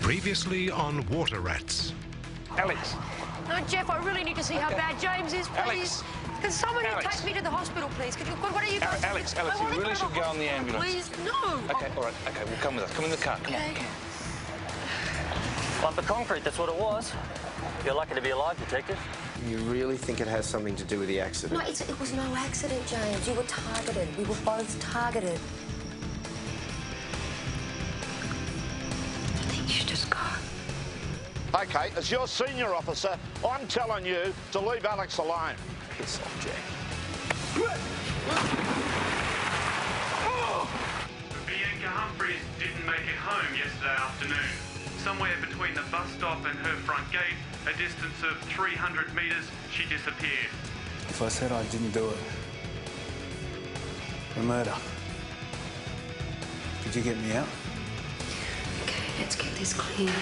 Previously on Water Rats. Alex. No, Jeff, I really need to see how bad James is, please. Can someone take me to the hospital, please? What are you guys... Alex, you really should go on the ambulance. Please, no. Okay, all right. Okay, well, come with us. Come in the car. Come on. Lump of concrete, that's what it was. You're lucky to be alive, Detective. You really think it has something to do with the accident? No, it was no accident, James. You were targeted. We were both targeted. I think you should just go. OK, as your senior officer, I'm telling you to leave Alex alone. Piss off, Jack. Bianca Humphries didn't make it home yesterday afternoon. Somewhere between the bus stop and her front gate, a distance of 300 metres, she disappeared. If I said I didn't do it, a murder. Could you get me out? Okay, let's get this clear.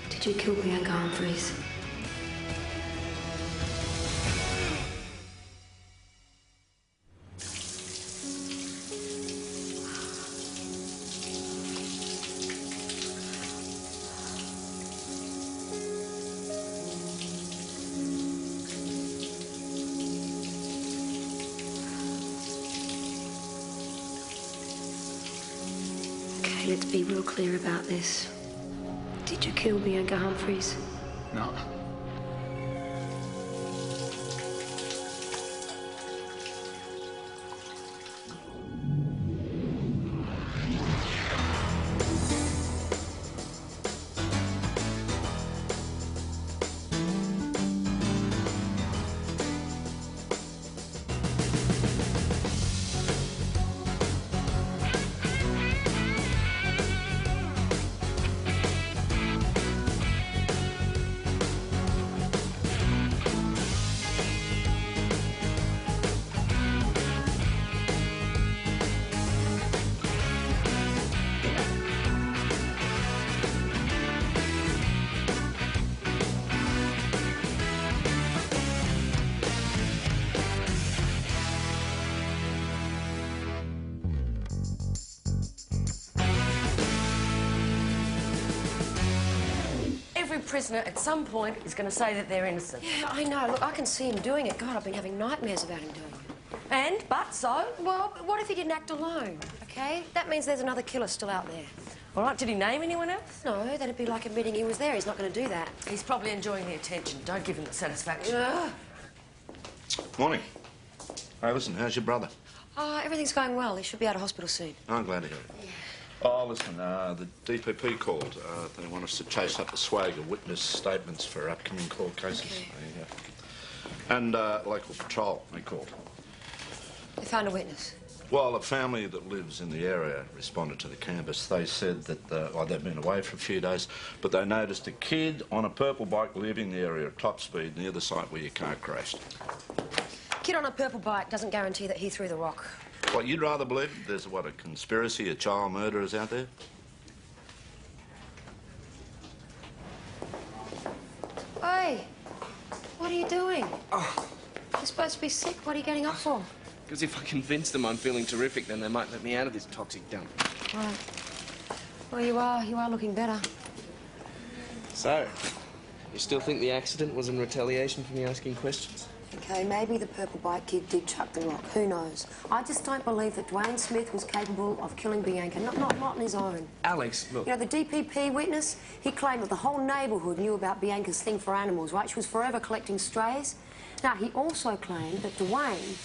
Did you kill Bianca Humphries? Okay, let's be real clear about this. Did you kill Bianca Humphries? No. Every prisoner at some point is going to say that they're innocent. Yeah, I know. Look, I can see him doing it. God, I've been having nightmares about him doing it. Well, what if he didn't act alone, OK? That means there's another killer still out there. All right, did he name anyone else? No, that'd be like admitting he was there. He's not going to do that. He's probably enjoying the attention. Don't give him the satisfaction. Morning. Hey, listen, how's your brother? Everything's going well. He should be out of hospital soon. I'm glad to hear it. Yeah. Oh, listen, the DPP called. They want us to chase up the swag of witness statements for upcoming court cases. Okay. And local patrol, they called. They found a witness? Well, a family that lives in the area responded to the canvass. They said that they've been away for a few days, but they noticed a kid on a purple bike leaving the area at top speed near the site where your car crashed. Kid on a purple bike doesn't guarantee that he threw the rock. What, you'd rather believe there's, what, a conspiracy of child murderers out there? Hey, what are you doing? Oh. You're supposed to be sick. What are you getting up for? Because if I convince them I'm feeling terrific, then they might let me out of this toxic dump. Right. Well, you are looking better. So, you still think the accident was in retaliation for me asking questions? OK, maybe the purple bike kid did chuck the rock. Who knows? I just don't believe that Dwayne Smith was capable of killing Bianca. Not on his own. Alex, look... You know, the DPP witness, he claimed that the whole neighbourhood knew about Bianca's thing for animals, right? She was forever collecting strays. Now, he also claimed that Dwayne,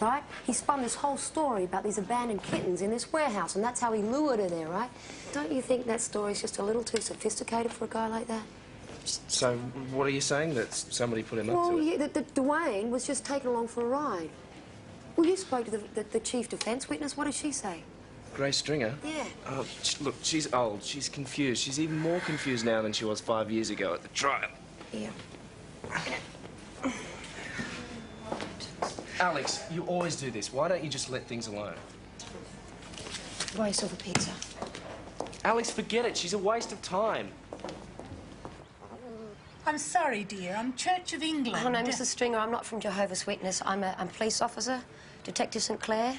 right, he spun this whole story about these abandoned kittens in this warehouse, and that's how he lured her there, right? Don't you think that story's just a little too sophisticated for a guy like that? So, what are you saying? That somebody put him up to it? Well, yeah, that Dwayne was just taken along for a ride. Well, you spoke to the chief defence witness. What did she say? Grace Stringer? Yeah. Oh, look, she's old. She's confused. She's even more confused now than she was 5 years ago at the trial. Yeah. Alex, you always do this. Why don't you just let things alone? Buy yourself a pizza. Alex, forget it. She's a waste of time. I'm sorry, dear. I'm Church of England. Oh, no, Mrs. Stringer, I'm not from Jehovah's Witness. I'm a police officer, Detective St. Clair.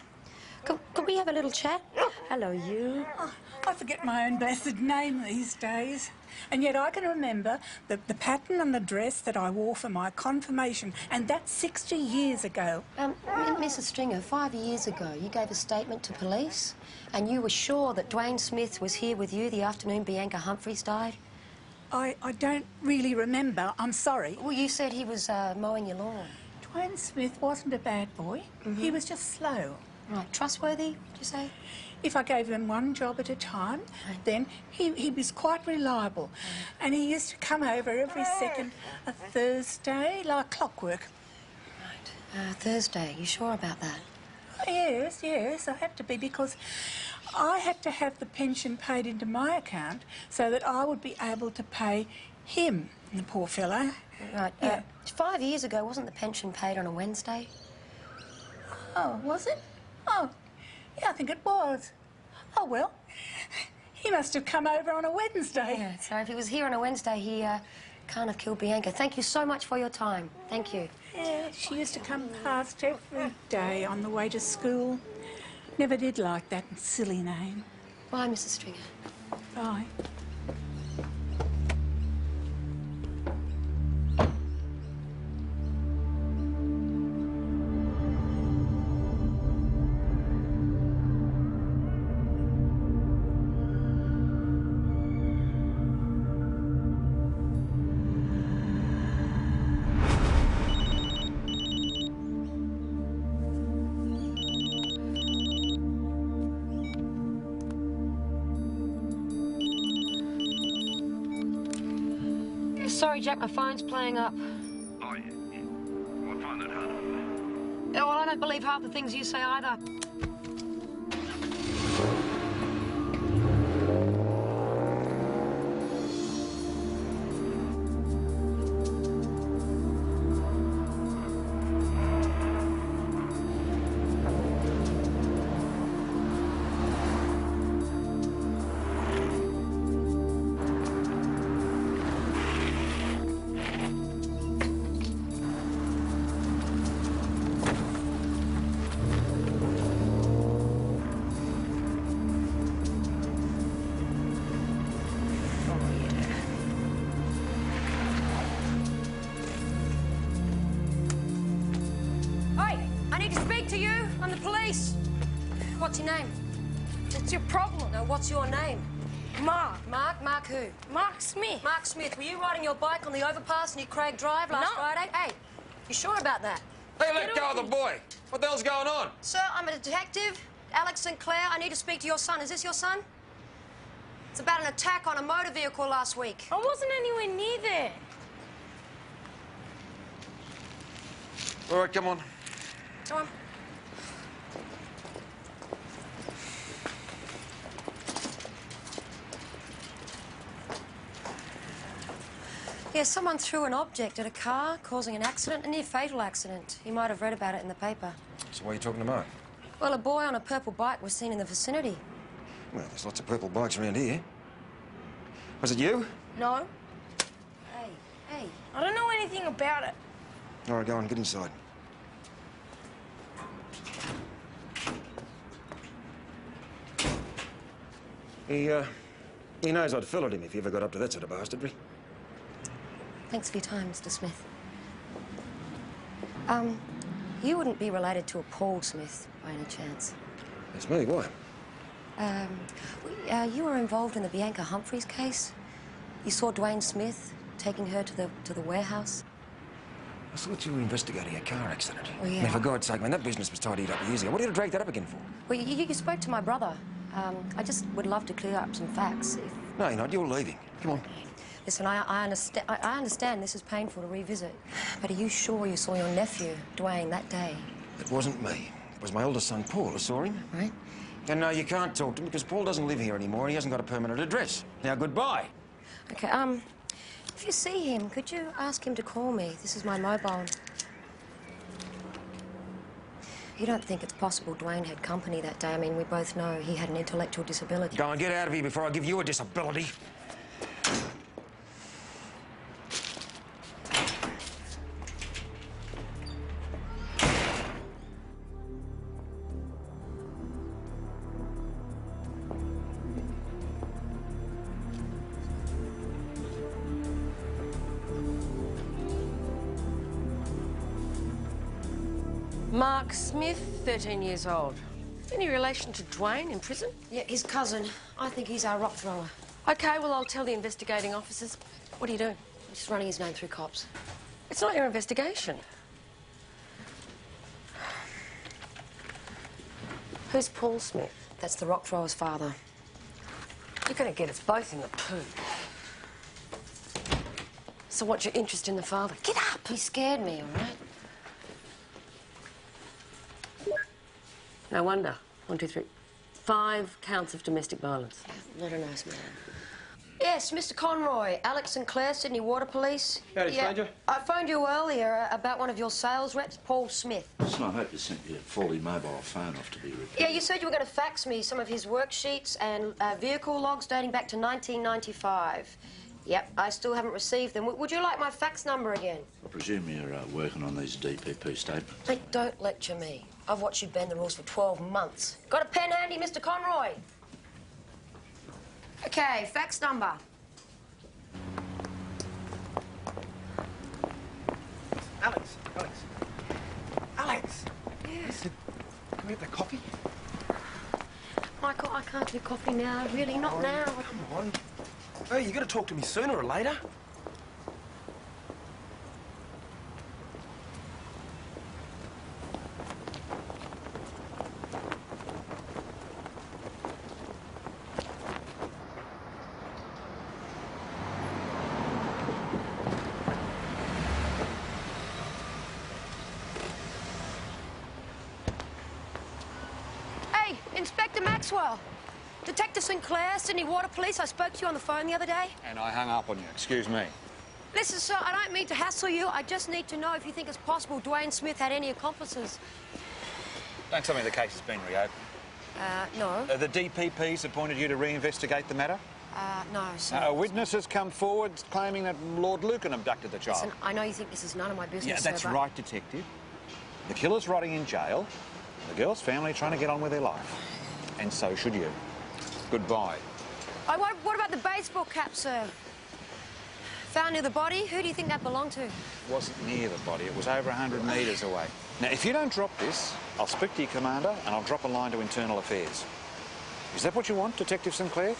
Could we have a little chat? Hello, you. Oh, I forget my own blessed name these days. And yet I can remember the pattern on the dress that I wore for my confirmation, and that's 60 years ago. Mrs. Stringer, 5 years ago, you gave a statement to police, and you were sure that Dwayne Smith was here with you the afternoon Bianca Humphreys died? I don't really remember. I'm sorry. Well, you said he was mowing your lawn. Dwayne Smith wasn't a bad boy. He was just slow. Right, trustworthy, would you say? If I gave him one job at a time, then he was quite reliable. And he used to come over every second Thursday, like clockwork. Right. Thursday, you sure about that? Yes, I had to be, because I had to have the pension paid into my account so that I would be able to pay him, the poor fellow. Right. Yeah. 5 years ago, wasn't the pension paid on a Wednesday? Oh, was it? Oh, yeah, I think it was. Oh, well, he must have come over on a Wednesday. Yeah, so if he was here on a Wednesday, he can't have killed Bianca. Thank you so much for your time. Thank you. Yeah, she used to come past every day on the way to school. Never did like that silly name. Bye, Mrs. Stringer. Bye. Sorry, Jack, my phone's playing up. Oh, yeah. I find that hard. Yeah, well, I don't believe half the things you say either. What's your name? What's your problem? No, what's your name? Mark. Mark who? Mark Smith. Mark Smith, were you riding your bike on the overpass near Craig Drive last Friday? Hey, you sure about that? Hey, let go of the boy. What the hell's going on? Sir, I'm a detective, Alex Sinclair. I need to speak to your son. Is this your son? It's about an attack on a motor vehicle last week. I wasn't anywhere near there. All right, come on. Come on. Yeah, someone threw an object at a car, causing an accident, a near-fatal accident. You might have read about it in the paper. So why are you talking to Mark? Well, a boy on a purple bike was seen in the vicinity. Well, there's lots of purple bikes around here. Was it you? No. Hey. I don't know anything about it. All right, go on, get inside. He knows I'd fill at him if he ever got up to that sort of bastardry. Thanks for your time, Mr. Smith. You wouldn't be related to a Paul Smith, by any chance? That's me, why? You were involved in the Bianca Humphreys case. You saw Dwayne Smith taking her to the warehouse. I thought you were investigating a car accident. Well, yeah. I mean, for God's sake, man, that business was tidied up years ago. What are you to drag that up again for? Well, you spoke to my brother. I just would love to clear up some facts. No, you're not. You're leaving. Come on. Listen, I understand this is painful to revisit, but are you sure you saw your nephew, Dwayne, that day? It wasn't me. It was my oldest son, Paul, who saw him. Right. And no, you can't talk to him because Paul doesn't live here anymore and he hasn't got a permanent address. Now, goodbye. Okay, if you see him, could you ask him to call me? This is my mobile. You don't think it's possible Dwayne had company that day? I mean, we both know he had an intellectual disability. Go and get out of here before I give you a disability. Mark Smith, 13 years old. Any relation to Dwayne in prison? Yeah, his cousin. I think he's our rock thrower. OK, well, I'll tell the investigating officers. What are you doing? I'm just running his name through cops. It's not your investigation. Who's Paul Smith? That's the rock thrower's father. You're going to get us both in the poo. So what's your interest in the father? Get up! He scared me, all right? No wonder. 1, 2, 3. 5 counts of domestic violence. Not a nice man. Yes, Mr. Conroy, Alex Sinclair, Sydney Water Police. Howdy, stranger. I phoned you earlier about one of your sales reps, Paul Smith. Listen, I hope you sent your faulty mobile phone off to be repaired. Yeah, you said you were going to fax me some of his worksheets and vehicle logs dating back to 1995. Yep, I still haven't received them. Would you like my fax number again? I presume you're working on these DPP statements. Mate, don't lecture me. I've watched you bend the rules for 12 months. Got a pen handy, Mr. Conroy? OK, fax number. Alex. Yeah. Listen, can we have the coffee? Michael, I can't do coffee now. Really, not now. Come on. Hey, you got to talk to me sooner or later. Hey, Inspector Maxwell. Detective Sinclair, Sydney Water Police. I spoke to you on the phone the other day. And I hung up on you. Excuse me. Listen, sir, I don't mean to hassle you. I just need to know if you think it's possible Dwayne Smith had any accomplices. Don't tell me the case has been reopened. No. The DPP's appointed you to reinvestigate the matter? No, sir. A witness has come forward claiming that Lord Lucan abducted the child. Listen, I know you think this is none of my business, Yeah, sir, that's but... right, Detective. The killer's rotting in jail. The girl's family trying to get on with their life. And so should you. Goodbye. Oh, what about the baseball cap, sir? Found near the body? Who do you think that belonged to? It wasn't near the body. It was over 100 metres away. Now, if you don't drop this, I'll speak to your commander and I'll drop a line to Internal Affairs. Is that what you want, Detective Sinclair?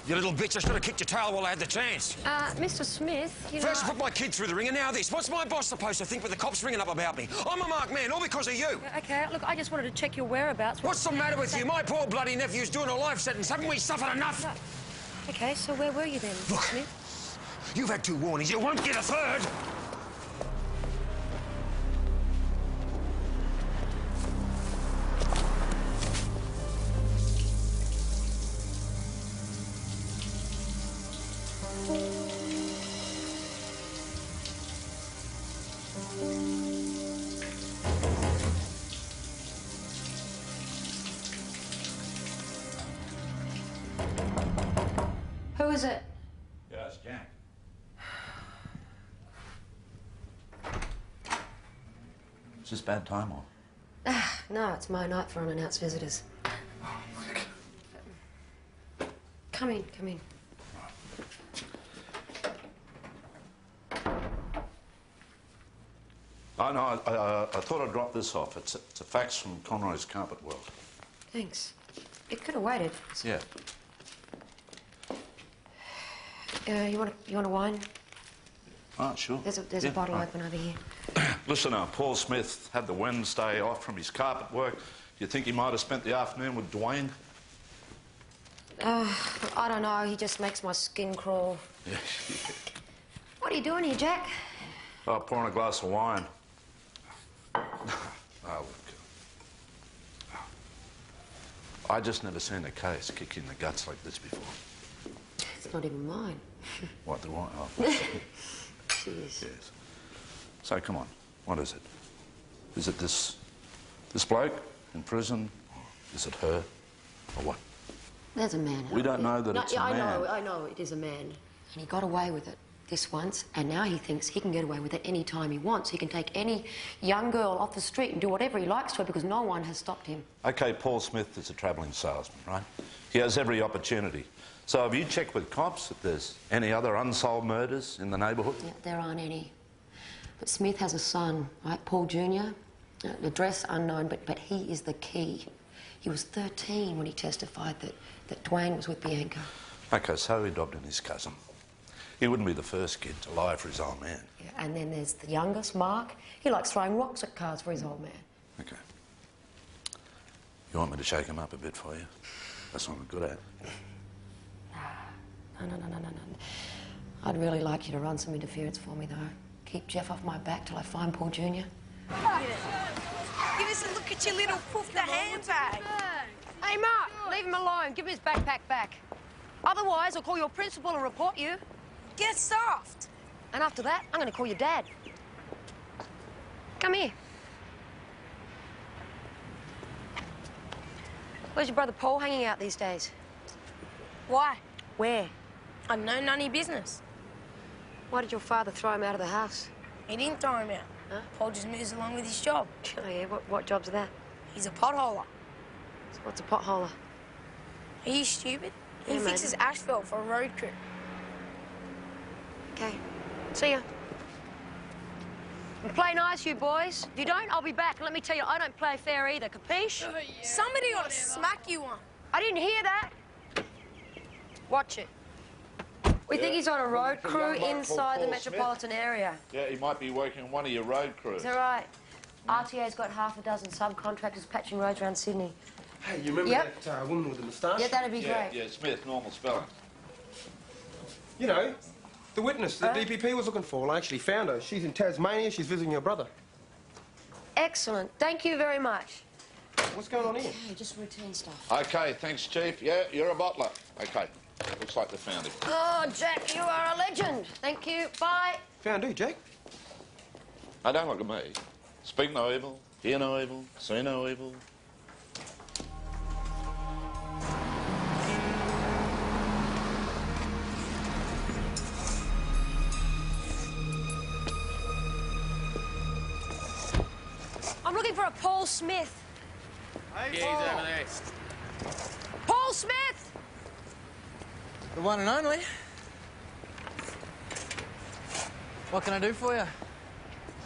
You little bitch, I should have kicked your tail while I had the chance. Mr. Smith, you know... First, I put my kid through the ringer, now this. What's my boss supposed to think with the cops ringing up about me? I'm a marked man, all because of you. OK, look, I just wanted to check your whereabouts. What's the matter with you? My poor bloody nephew's doing a life sentence. Haven't we suffered enough? OK, so where were you then, Mr. Look, Smith? you've had 2 warnings. You won't get a third. Who is it? Yeah, it's Jack. Is this bad time or? No, it's my night for unannounced visitors. Come in, come in. Oh, no, I thought I'd drop this off. It's a fax from Conroy's Carpet World. Thanks. It could have waited. Yeah. You want a wine? Oh, sure. There's a bottle open over here. Listen, Paul Smith had the Wednesday off from his carpet work. Do you think he might have spent the afternoon with Dwayne? I don't know. He just makes my skin crawl. Yeah. What are you doing here, Jack? Oh, pouring a glass of wine. Oh, look. I just never seen a case kick you in the guts like this before. It's not even mine. What, the wine? Oh. Cheers. Yes. So, come on. What is it? Is it this bloke in prison? Is it her? Or what? There's a man. We don't know that it's a man. I know it is a man. And he got away with it this once, and now he thinks he can get away with it any time he wants. He can take any young girl off the street and do whatever he likes to her because no one has stopped him. OK, Paul Smith is a travelling salesman, right? He has every opportunity. So have you checked with cops if there's any other unsolved murders in the neighbourhood? Yeah, there aren't any. But Smith has a son, right, Paul Jr., address unknown, but he is the key. He was 13 when he testified that Dwayne was with Bianca. OK, so he dobbed in his cousin. He wouldn't be the first kid to lie for his old man. Yeah, and then there's the youngest, Mark. He likes throwing rocks at cars for his old man. OK. You want me to shake him up a bit for you? That's what I'm good at. No. I'd really like you to run some interference for me, though. Keep Jeff off my back till I find Paul Jr. Give us a look at your little poofed handbag. Hey, Mark, leave him alone. Give him his backpack back. Otherwise, I'll call your principal and report you. Get soft. And after that, I'm going to call your dad. Come here. Where's your brother Paul hanging out these days? Why? Where? I know none of your business. Why did your father throw him out of the house? He didn't throw him out. Huh? Paul just moves along with his job. Oh, yeah? What job's that? He's a potholer. So what's a potholer? Are you stupid? Yeah, He maybe. fixes asphalt for a road crew. OK. See ya. And play nice, you boys. If you don't, I'll be back. And let me tell you, I don't play fair either, capiche? Somebody ought to smack you one. I didn't hear that. Watch it. We think he's on a road crew inside the metropolitan area. Yeah, he might be working on one of your road crews. Is that right? RTA's got half a dozen subcontractors patching roads around Sydney. Hey, you remember that woman with the moustache? Yeah, that'd be great. Yeah, Smith, normal spelling. You know, the witness that DPP was looking for, I actually found her. She's in Tasmania. She's visiting her brother. Excellent. Thank you very much. What's going on here? Hey, just routine stuff. OK, thanks, Chief. Yeah, you're a bottler. OK. Looks like they found him. Oh, Jack, you are a legend. Thank you. Bye. Found who, Jake? Now, don't look at me. Speak no evil, hear no evil, say no evil. I'm looking for a Paul Smith. Hey, Paul. he's over there. Paul Smith! The one and only. What can I do for you?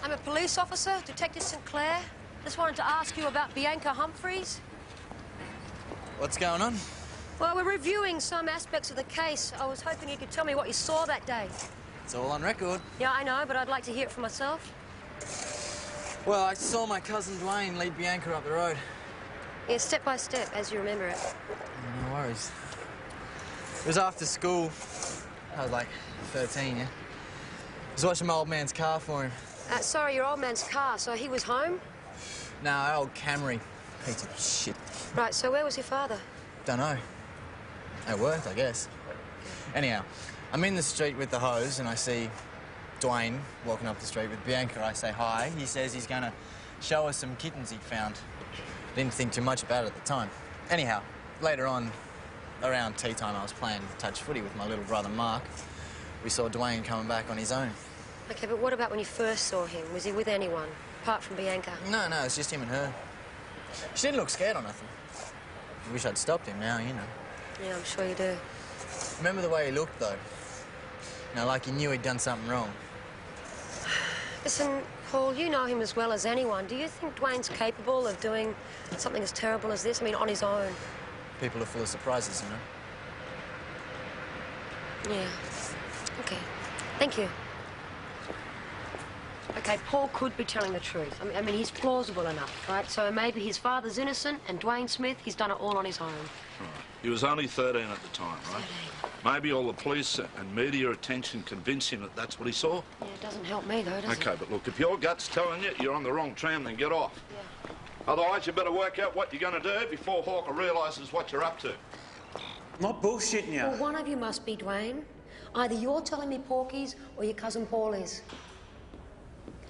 I'm a police officer, Detective Sinclair. Just wanted to ask you about Bianca Humphreys. What's going on? Well, we're reviewing some aspects of the case. I was hoping you could tell me what you saw that day. It's all on record. Yeah, I know, but I'd like to hear it for myself. Well, I saw my cousin Dwayne lead Bianca up the road. Yeah, step by step, as you remember it. No worries. It was after school. I was like 13, yeah? I was watching my old man's car for him. Sorry, your old man's car, so he was home? No, our old Camry. Piece of shit. Right, so where was your father? Dunno. It worked, I guess. Anyhow, I'm in the street with the hose and I see Dwayne walking up the street with Bianca. I say hi. He says he's going to show us some kittens he'd found. Didn't think too much about it at the time. Anyhow, later on, around tea time, I was playing touch footy with my little brother Mark. We saw Dwayne coming back on his own. OK, but what about when you first saw him? Was he with anyone, apart from Bianca? No, it's just him and her. She didn't look scared or nothing. I wish I'd stopped him now, you know. Yeah, I'm sure you do. Remember the way he looked, though? You know, like he knew he'd done something wrong. Listen, Paul, you know him as well as anyone. Do you think Dwayne's capable of doing something as terrible as this? I mean, on his own? People are full of surprises, you know. Yeah. OK. Thank you. OK, Paul could be telling the truth. I mean, he's plausible enough, right? So maybe his father's innocent and Dwayne Smith, he's done it all on his own. Right. He was only 13 at the time, right? 13. Maybe all the police and media attention convinced him that that's what he saw? Yeah, it doesn't help me, though, does it? OK, but look, if your gut's telling you you're on the wrong tram, then get off. Yeah. Otherwise, you better work out what you're going to do before Hawker realises what you're up to. I'm not bullshitting you. Well, one of you must be Dwayne. Either you're telling me Porky's or your cousin Paul is.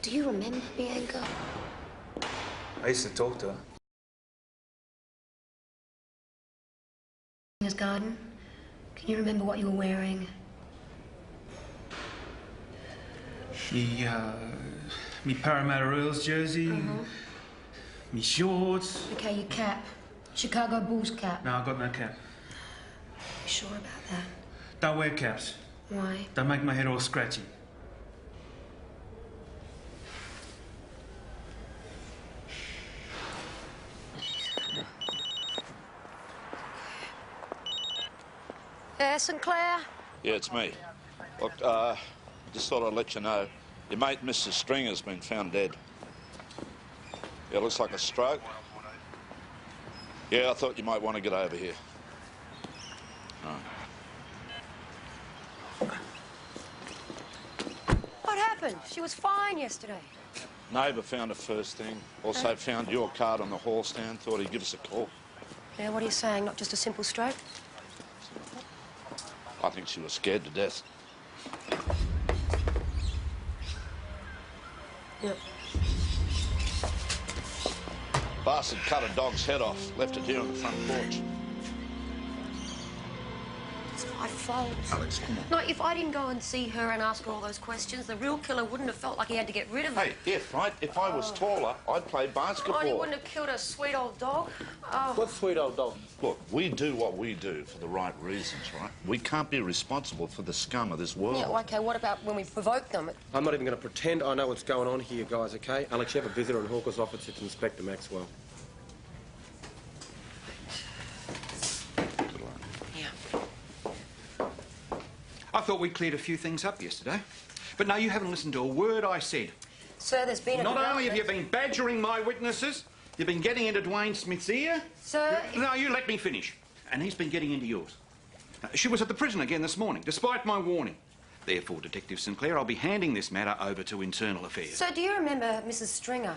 Do you remember Bianca? I used to talk to her. His garden? Can you remember what you were wearing? Me Parramatta Eels jersey. Me shorts. Okay, your cap. Chicago Bulls cap. No, I've got no cap. You sure about that? Don't wear caps. Why? They make my head all scratchy. Sinclair? Yeah, it's me. Look, just thought I'd let you know. Your mate, Mr. Stringer's been found dead. Yeah, looks like a stroke. Yeah, I thought you might want to get over here. What happened? She was fine yesterday. Neighbour found her first thing. Also found your card on the hall stand. Thought he'd give us a call. Yeah, what are you saying? Not just a simple stroke? I think she was scared to death. Yep. Bastard cut a dog's head off, left it here on the front porch. It's my fault. Alex, come on. No, if I didn't go and see her and ask her all those questions, the real killer wouldn't have felt like he had to get rid of her. Hey, if I was taller, I'd play basketball. Oh, and he wouldn't have killed her sweet old dog. Oh. What sweet old dog? Look, we do what we do for the right reasons, right? We can't be responsible for the scum of this world. Yeah, well, okay, what about when we provoke them? I'm not even going to pretend I know what's going on here, guys, OK? Alex, you have a visitor in Hawker's office. It's Inspector Maxwell. I thought we cleared a few things up yesterday. But no, you haven't listened to a word I said. Sir, there's been a Not only have you development. been badgering my witnesses, you've been getting into Dwayne Smith's ear. Sir... No, you let me finish. And he's been getting into yours. She was at the prison again this morning, despite my warning. Therefore, Detective Sinclair, I'll be handing this matter over to Internal Affairs. Sir, do you remember Mrs. Stringer?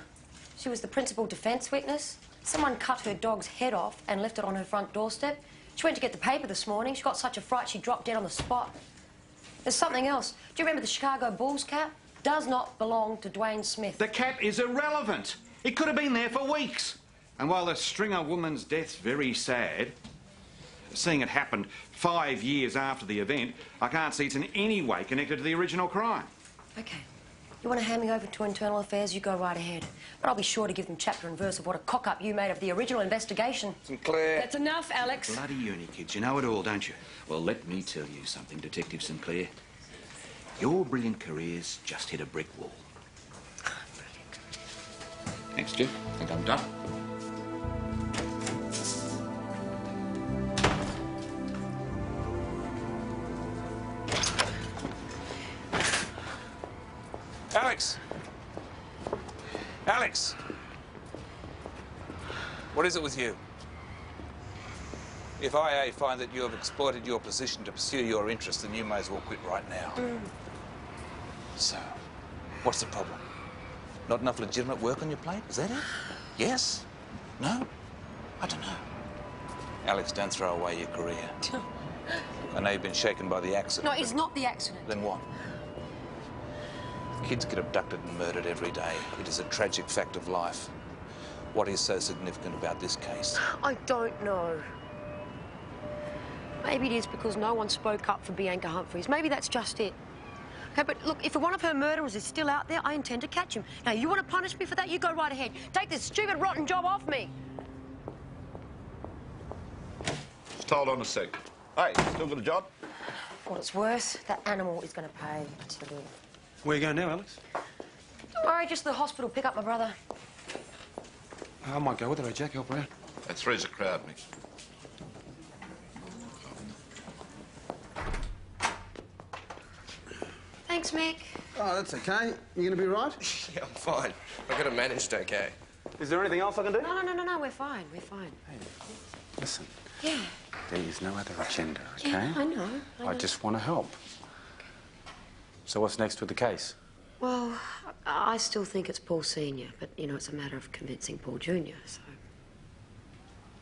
She was the principal defence witness. Someone cut her dog's head off and left it on her front doorstep. She went to get the paper this morning. She got such a fright she dropped dead on the spot. There's something else. Do you remember the Chicago Bulls cap? Does not belong to Dwayne Smith. The cap is irrelevant. It could have been there for weeks. And while the Stringer woman's death's very sad, seeing it happened 5 years after the event, I can't see it's in any way connected to the original crime. OK. You want to hand me over to Internal Affairs? You go right ahead. But I'll be sure to give them chapter and verse of what a cock-up you made of the original investigation. Sinclair. That's enough, Alex. Bloody uni kids, you know it all, don't you? Well, let me tell you something, Detective Sinclair. Your brilliant career's just hit a brick wall. Thanks, Jim. I think I'm done. Alex! Alex! What is it with you? If IA find that you have exploited your position to pursue your interests, then you may as well quit right now. So, what's the problem? Not enough legitimate work on your plate? Is that it? Yes? No? I don't know. Alex, don't throw away your career. I know you've been shaken by the accident. No, it's not the accident. Then what? Kids get abducted and murdered every day. It is a tragic fact of life. What is so significant about this case? I don't know. Maybe it is because no one spoke up for Bianca Humphries. Maybe that's just it. Okay, but look, if one of her murderers is still out there, I intend to catch him. Now, you want to punish me for that? You go right ahead. Take this stupid, rotten job off me. Just hold on a sec. Hey, still got a job? For what it's worth, that animal is going to pay. I tell you. Where you going now, Alex? Don't worry, just to the hospital. Pick up my brother. I might go with her, Jack. Help her out. That three's a crowd, Mick. Thanks, Mick. Oh, that's okay. You gonna be right? Yeah, I'm fine. I got it managed okay. Is there anything else I can do? No, we're fine. We're fine. Hey, listen. Yeah. There is no other agenda, okay? Yeah, I know. I just want to help. So what's next with the case? Well, I still think it's Paul Senior, but, you know, it's a matter of convincing Paul Junior, so...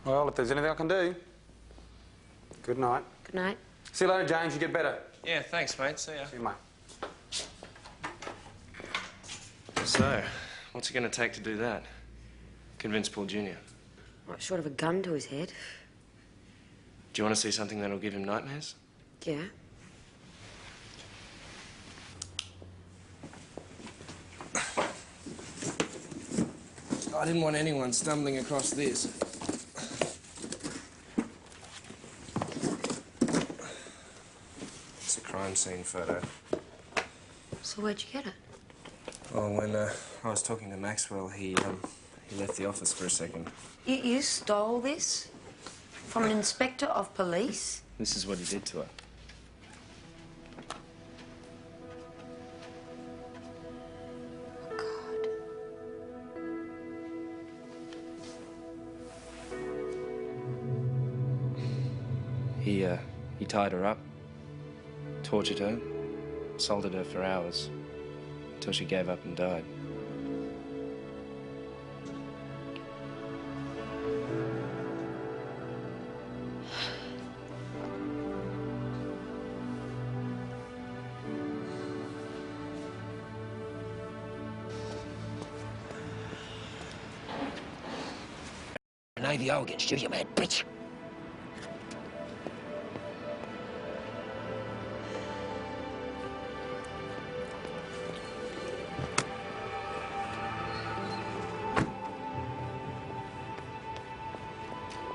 Well, if there's anything I can do. Good night. Good night. See you later, James. You get better. Yeah, thanks, mate. See ya. See you, mate. So, what's it going to take to do that? Convince Paul Jr.? What, short of a gun to his head? Do you want to see something that'll give him nightmares? Yeah. I didn't want anyone stumbling across this. It's a crime scene photo. So where'd you get it? Well, when I was talking to Maxwell, he left the office for a second. You stole this? From an inspector of police? This is what he did to her. He tied her up, tortured her, assaulted her for hours, until she gave up and died. An AVO against you, you mad bitch.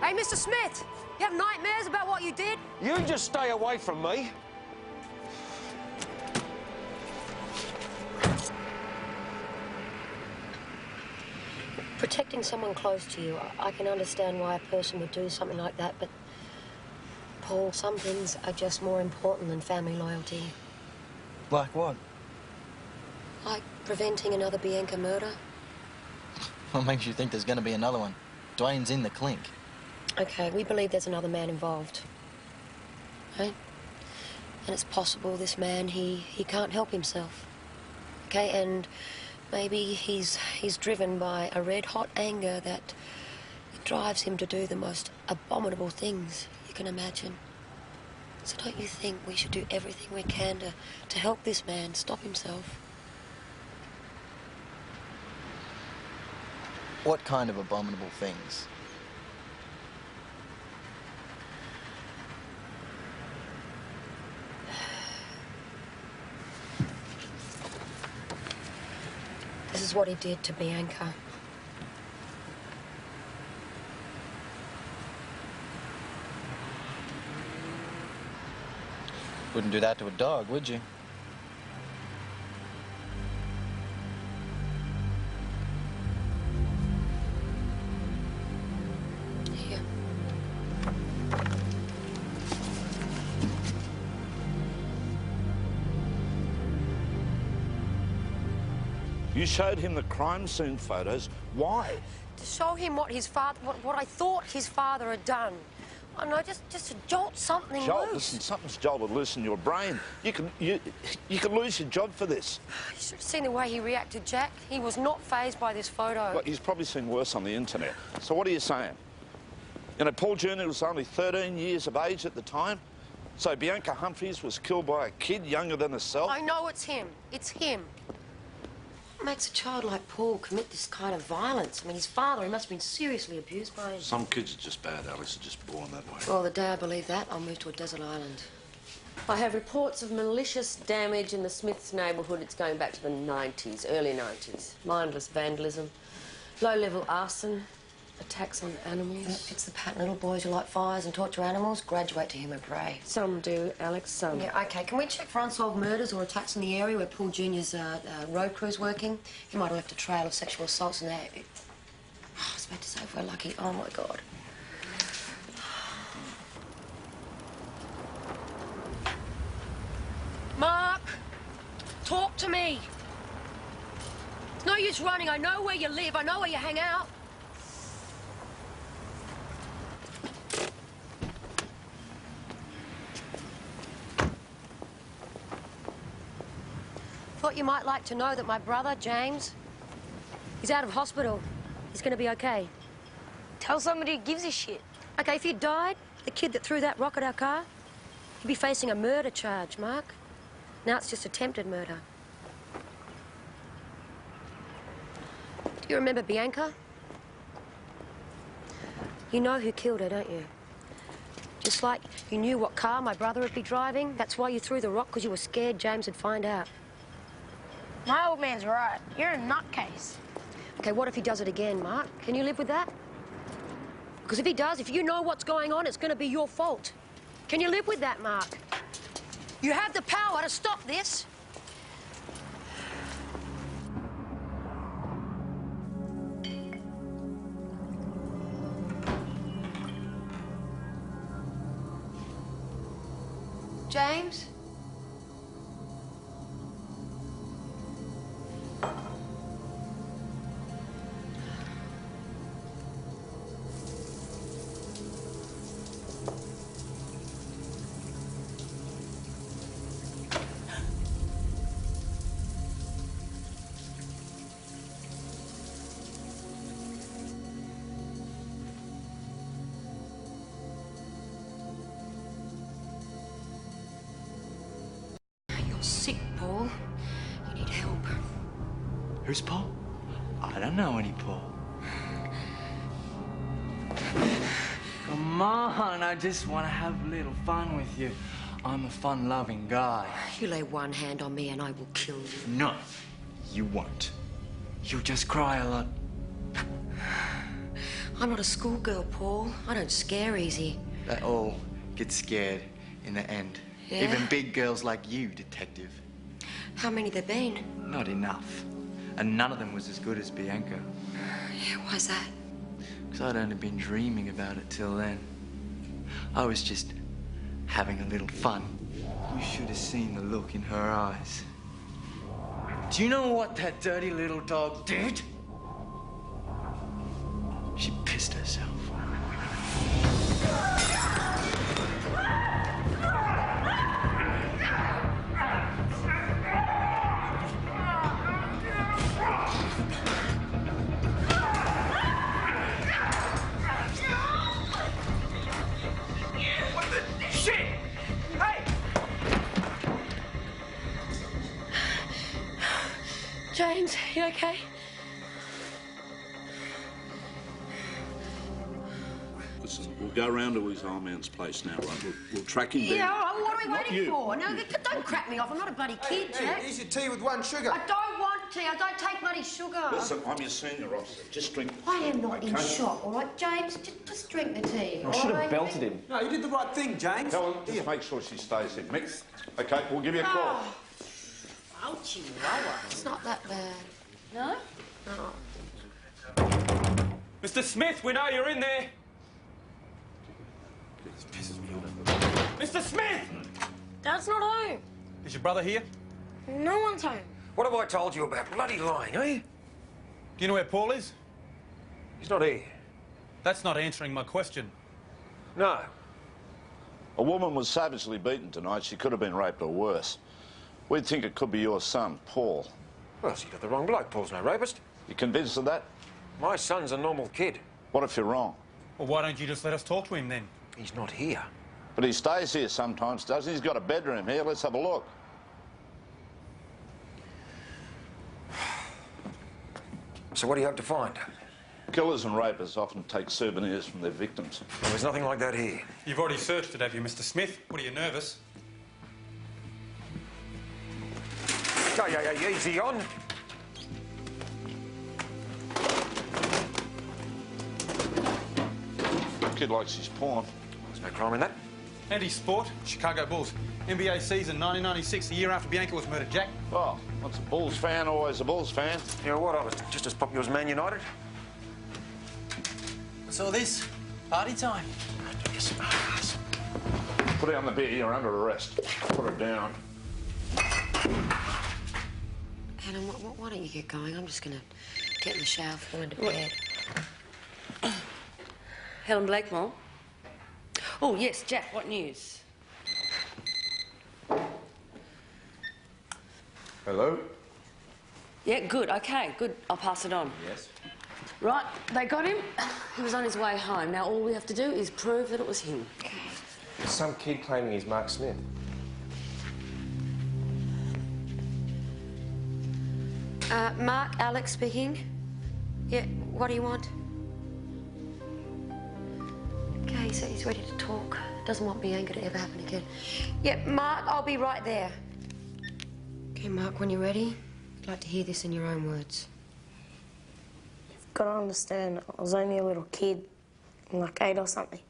Hey, Mr. Smith, you have nightmares about what you did? You just stay away from me. Protecting someone close to you, I can understand why a person would do something like that, but, Paul, some things are just more important than family loyalty. Like what? Like preventing another Bianca murder. What makes you think there's going to be another one? Dwayne's in the clink. Okay, we believe there's another man involved. Right? And it's possible this man, he can't help himself. Okay, and maybe he's driven by a red-hot anger that drives him to do the most abominable things you can imagine. So don't you think we should do everything we can to help this man stop himself? What kind of abominable things? This is what he did to Bianca. Wouldn't do that to a dog, would you? Here. You showed him the crime scene photos. Why? To show him what his father, what I thought his father had done. I don't know, just to jolt something Jolt, loose. listen, something's jolted loose in your brain. You could lose your job for this. You should have seen the way he reacted, Jack. He was not fazed by this photo. Well, he's probably seen worse on the internet. So what are you saying? You know, Paul Jr. was only 13 years of age at the time. So Bianca Humphries was killed by a kid younger than herself. I know it's him. It's him. What makes a child like Paul commit this kind of violence? I mean, his father, he must have been seriously abused by him. Some kids are just bad, Alex, are just born that way. Well, the day I believe that, I'll move to a desert island. I have reports of malicious damage in the Smiths neighbourhood. It's going back to the 90s, early 90s. Mindless vandalism, low-level arson, attacks on animals. It's the pattern. Little boys who light fires and torture animals graduate to human prey. Some do, Alex, some. Yeah, OK. Can we check for unsolved murders or attacks in the area where Paul Jr.'s road crew's working? He might have left a trail of sexual assaults in there. I was about to say if we're lucky. Oh, my God. Mark! Talk to me! It's no use running. I know where you live. I know where you hang out. Thought you might like to know that my brother, James, he's out of hospital. He's going to be okay. Tell somebody who gives a shit. Okay, if he died, the kid that threw that rock at our car, he'd be facing a murder charge, Mark. Now it's just attempted murder. Do you remember Bianca? You know who killed her, don't you? Just like you knew what car my brother would be driving. That's why you threw the rock, because you were scared James would find out. My old man's right. You're a nutcase. Okay, what if he does it again, Mark? Can you live with that? Because if he does, if you know what's going on, it's going to be your fault. Can you live with that, Mark? You have the power to stop this. James? Sick, Paul. You need help. Who's Paul? I don't know any Paul. Come on, I just want to have a little fun with you. I'm a fun-loving guy. You lay one hand on me and I will kill you. No, you won't. You'll just cry a lot. I'm not a schoolgirl, Paul. I don't scare easy. They all get scared in the end. Yeah? Even big girls like you, Detective. How many there been? Not enough. And none of them was as good as Bianca. Yeah, why's that? Because I'd only been dreaming about it till then. I was just having a little fun. You should have seen the look in her eyes. Do you know what that dirty little dog did? She pissed herself. James, you okay? Listen, we'll go round to his old man's place now, right? We'll track him down. Yeah, all right, what are we Not waiting you. for? No, don't crap me off. I'm not a bloody kid, Jack. Here's your tea with one sugar. I don't want tea. I don't take bloody sugar. Listen, I'm your senior officer. Just drink. I am not in Okay. shock, all right, James? Just drink the tea. I all should have right? belted him. No, you did the right thing, James. Helen, just make sure she stays here. Mick, okay, we'll give you a call. Oh, ouchie, lower. It's not that bad. No? No. Mr. Smith, we know you're in there. This pisses me off. Mr. Smith! Dad's not home. Is your brother here? No one's home. What have I told you about bloody lying, eh? Do you know where Paul is? He's not here. That's not answering my question. No. A woman was savagely beaten tonight. She could have been raped or worse. We'd think it could be your son, Paul. Well, so you got the wrong bloke. Paul's no rapist. You convinced of that? My son's a normal kid. What if you're wrong? Well, why don't you just let us talk to him then? He's not here. But he stays here sometimes, doesn't he? He's got a bedroom here. Let's have a look. So what do you hope to find? Killers and rapists often take souvenirs from their victims. Well, there's nothing like that here. You've already searched it, have you, Mr. Smith? What, are you nervous? Yeah, easy on. Kid likes his porn. There's no crime in that. Anti-sport, Chicago Bulls. NBA season 1996, the year after Bianca was murdered, Jack. Oh, once a Bulls fan, always a Bulls fan. You know what? I was just as popular as Man United. What's all this? Party time. Put down the beer. You're under arrest. Put it down. Adam, why don't you get going? I'm just going to get in the shower before I go into bed. Helen Blakemore. Oh, yes, Jack, what news? Hello? Yeah, good, OK, good. I'll pass it on. Yes. Right, they got him. He was on his way home. Now all we have to do is prove that it was him. There's some kid claiming he's Mark Smith. Mark, Alex speaking. Yeah, what do you want? Okay, so he's ready to talk. Doesn't want Bianca to ever happen again. Yeah, Mark, I'll be right there. Okay, Mark, when you're ready, I'd like to hear this in your own words. gotta understand, I was only a little kid, like 8 or something.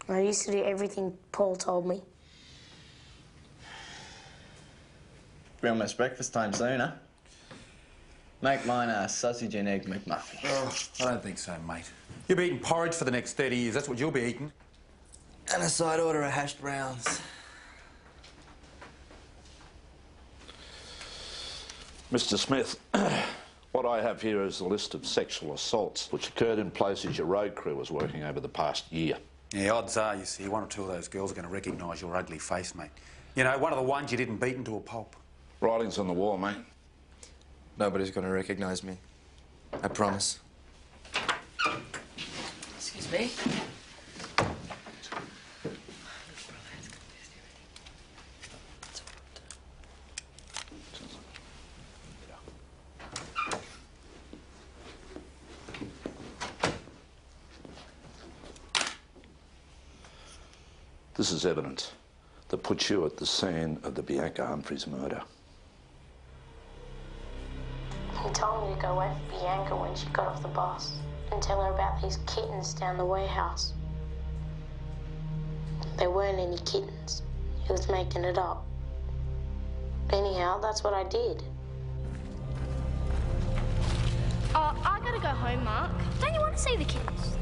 I used to do everything Paul told me. Be almost breakfast time soon, huh? Make mine a sausage and egg McMuffin. Oh, I don't think so, mate. You'll be eating porridge for the next 30 years. That's what you'll be eating. And a side order of hashed browns. Mr. Smith, what I have here is a list of sexual assaults which occurred in places your road crew was working over the past year. Yeah, odds are, you see, one or two of those girls are going to recognise your ugly face, mate. You know, one of the ones you didn't beat into a pulp. Writing's on the wall, mate. Nobody's going to recognise me. I promise. Excuse me. This is evidence that puts you at the scene of the Bianca Humphreys murder. He told me to go wait for Bianca when she got off the bus and tell her about these kittens down the warehouse. There weren't any kittens. He was making it up. Anyhow, that's what I did. Oh, I gotta go home, Mark. Don't you want to see the kittens?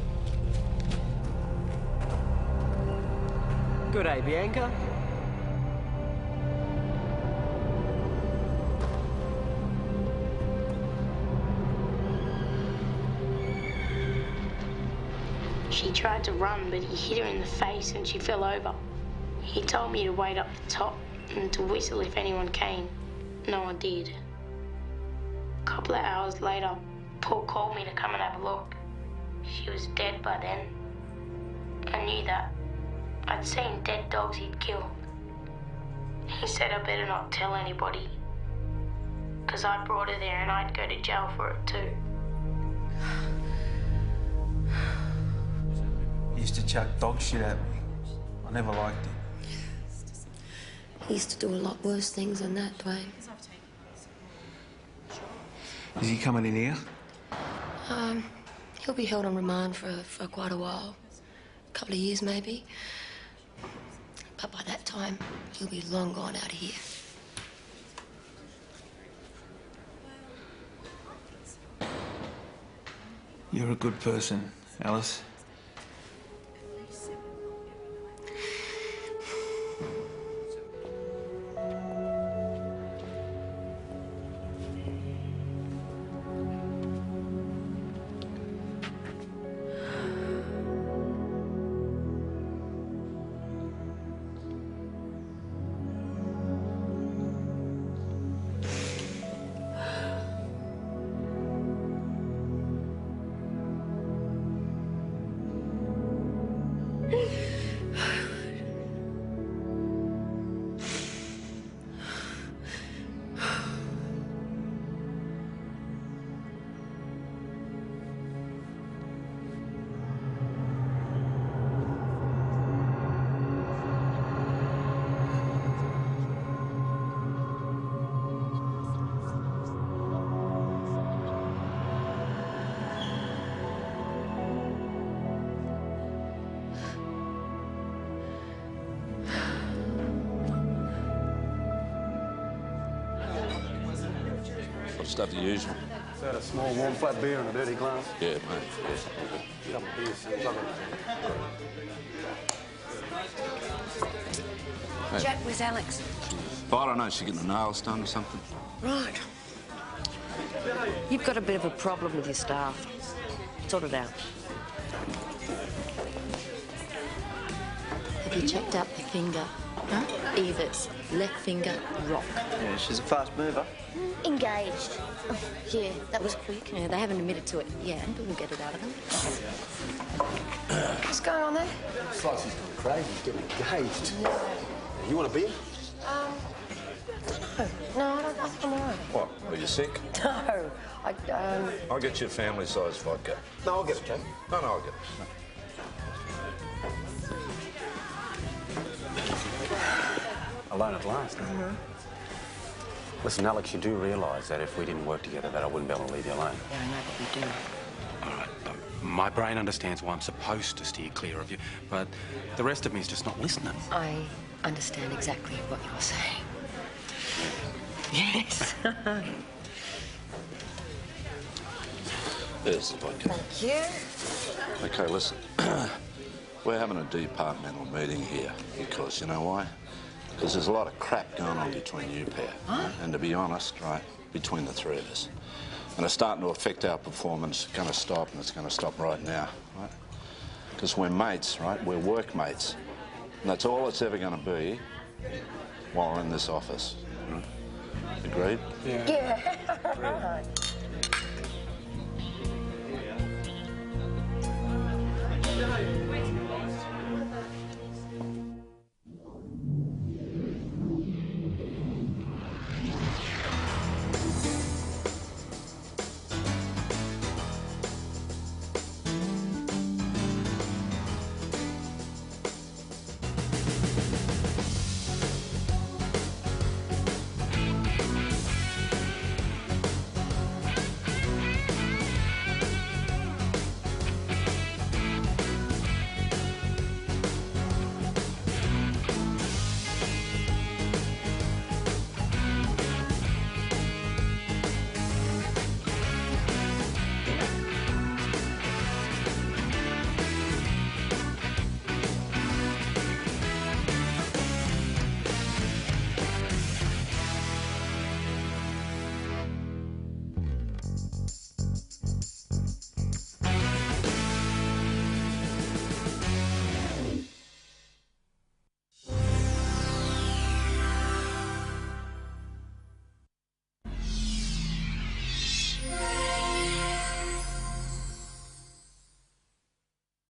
Good day, Bianca. She tried to run, but he hit her in the face and she fell over. He told me to wait up the top and to whistle if anyone came. No one did. A couple of hours later, Paul called me to come and have a look. She was dead by then. I knew that. I'd seen dead dogs he'd killed. He said I better not tell anybody, because I brought her there and I'd go to jail for it too. He used to chuck dog shit at me. I never liked it. He used to do a lot worse things than that, Dwayne. Is he coming in here? He'll be held on remand for quite a while. A couple of years, maybe. But by that time, he'll be long gone out of here. You're a good person, Alice. Stuff the usual. Is that a small, warm, flat beer in a dirty glass? Yeah, mate. Yeah. Couple of beers, seems like Hey. Jack, where's Alex? I don't know, she's getting the nails done or something. Right. You've got a bit of a problem with your staff. Sort it out. Have you checked out the finger? Huh? Eva's left finger rock. Yeah, she's a fast mover. Engaged. Oh, yeah, that was quick. Yeah, they haven't admitted to it yet, but we'll get it out of them. What's going on there? Looks like she's gone crazy. She's getting engaged. You want a beer? No, I think I'm all right. What, are you sick? No, I'll get you a family-sized vodka. No, I'll get it, Jack. No, I'll get it. Alone at last. Listen, Alex, you do realise that if we didn't work together that I wouldn't be able to leave you alone. Yeah, I know, but we do. All right, look, my brain understands why I'm supposed to steer clear of you, but the rest of me is just not listening. I understand exactly what you're saying. Yes. There's the vodka. Thank you. Okay, listen. We're having a departmental meeting here because, you know why? Because there's a lot of crap going on between you pair. Huh? And to be honest, right, between the three of us. And it's starting to affect our performance. It's going to stop, and it's going to stop right now, right? Because we're mates, right? We're workmates. And that's all it's ever going to be while we're in this office. Agreed? Yeah. Right.